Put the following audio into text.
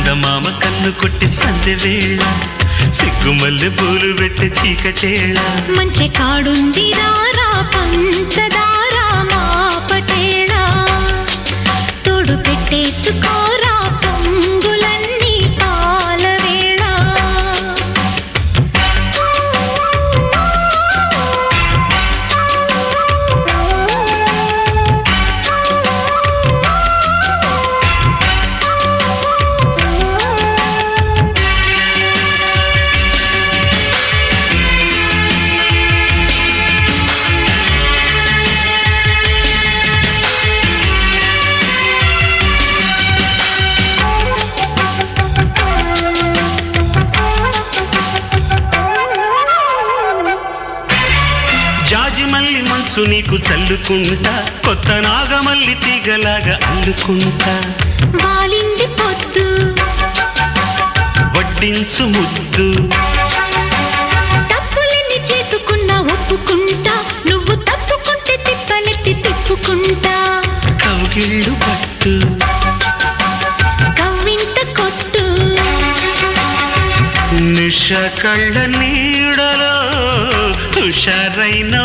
చందమామ కన్ను కొట్టి సందె వేళ సిగ్గుమల్లె పూలు పెట్టి చీకటేళ మంచి కాడుంది రారా పంచదారా మా పటేళ తోడు పెట్టేసుకోరా పొంగులన్నీ పాల వేళ జాజిమల్లి మంచు నీకు చల్లుకుంటా కొత్త నాగమల్లి తీగలాగా అల్లుకుంటా వాలింది పొద్దు వడ్డించు ముద్దు తప్పులన్నీ చేసుకున్నా ఒప్పుకుంటా నువ్వు తప్పుకుంటే తిప్పలెత్తి తిప్పుకుంటా కౌగిళ్ళు పట్టు కవ్వింత కొట్టు నిష కళ్ళ నీడలో హుషారైన